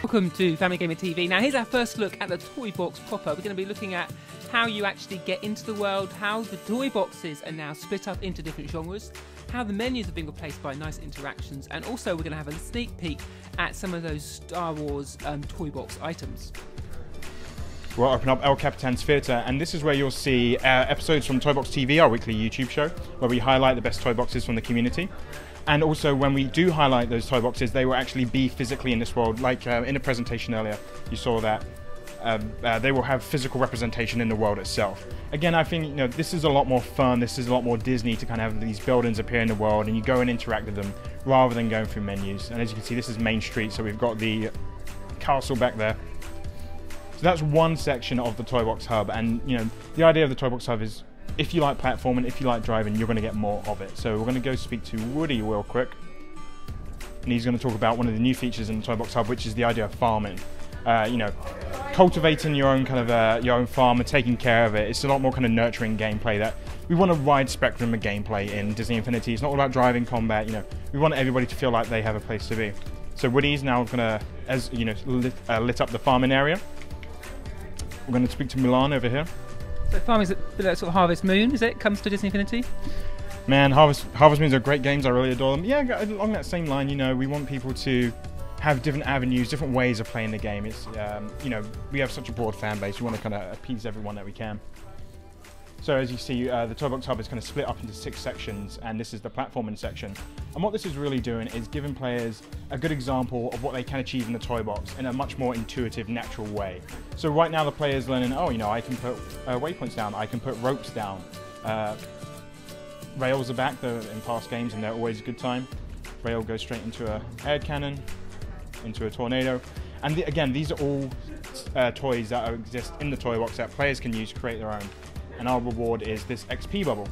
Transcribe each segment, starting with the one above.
Welcome to Family Gamer TV. Now here's our first look at the toy box proper. We're going to be looking at how you actually get into the world, how the toy boxes are now split up into different genres, how the menus have been replaced by nice interactions, and also we're going to have a sneak peek at some of those Star Wars toy box items. We'll open up El Capitan's Theatre, and this is where you'll see episodes from Toy Box TV, our weekly YouTube show, where we highlight the best toy boxes from the community. And also, when we do highlight those toy boxes, they will actually be physically in this world. Like in the presentation earlier, you saw that they will have physical representation in the world itself. Again, I think this is a lot more fun. This is a lot more Disney to kind of have these buildings appear in the world, and you go and interact with them rather than going through menus. And as you can see, this is Main Street, so we've got the castle back there. So that's one section of the Toy Box Hub, and the idea of the Toy Box Hub is, if you like platforming, if you like driving, you're going to get more of it. So we're going to go speak to Woody real quick, and he's going to talk about one of the new features in the Toy Box Hub, which is the idea of farming. Cultivating your own kind of your own farm and taking care of it. It's a lot more kind of nurturing gameplay. That we want a wide spectrum of gameplay in Disney Infinity. It's not all about driving, combat. We want everybody to feel like they have a place to be. So Woody's now going to, lit up the farming area. We're going to speak to Milan over here. So farming is a bit like sort of Harvest Moon, is it? Comes to Disney Infinity? Man, Harvest Moons are great games. I really adore them. Yeah, along that same line, we want people to have different avenues, different ways of playing the game. It's, we have such a broad fan base. We want to kind of appease everyone that we can. So as you see, the Toy Box Hub is kind of split up into 6 sections, and this is the platforming section. And what this is really doing is giving players a good example of what they can achieve in the toy box in a much more intuitive, natural way. So right now the player's learning, I can put waypoints down, I can put ropes down. Rails are back, they're in past games, and they're always a good time. Rail goes straight into a air cannon, into a tornado. And again, these are all toys that exist in the toy box that players can use to create their own. And our reward is this XP bubble.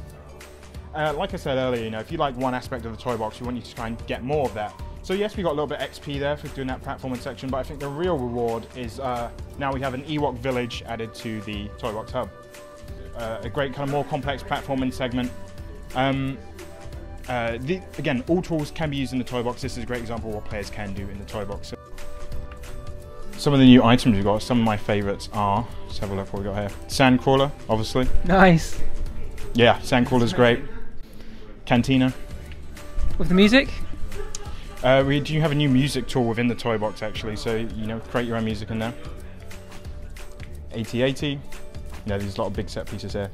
Like I said earlier, if you like one aspect of the toy box, we want you to try and get more of that. So yes, we got a little bit XP there for doing that platforming section, but I think the real reward is now we have an Ewok village added to the Toy Box Hub. A great kind of more complex platforming segment. Again, all tools can be used in the toy box. This is a great example of what players can do in the toy box. Some of the new items we've got, some of my favourites are, let's have a look what we got here. Sandcrawler, obviously. Nice. Yeah, Sandcrawler's great. Canteena. With the music? We do have a new music tool within the toy box actually, so create your own music in there. 8080. There's a lot of big set pieces here.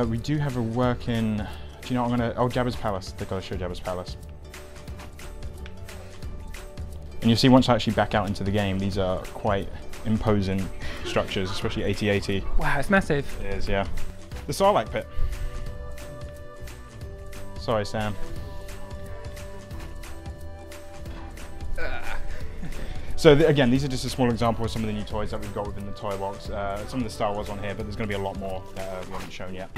We do have a working, Jabbas Palace. They've got to show Jabbas Palace. And you'll see once I actually back out into the game, these are quite imposing structures, especially 8080. Wow, it's massive. It is, yeah. The Sarlacc Pit. Sorry, Sam. So again, these are just a small example of some of the new toys that we've got within the toy box. Some of the Star Wars on here, but there's going to be a lot more that we haven't shown yet.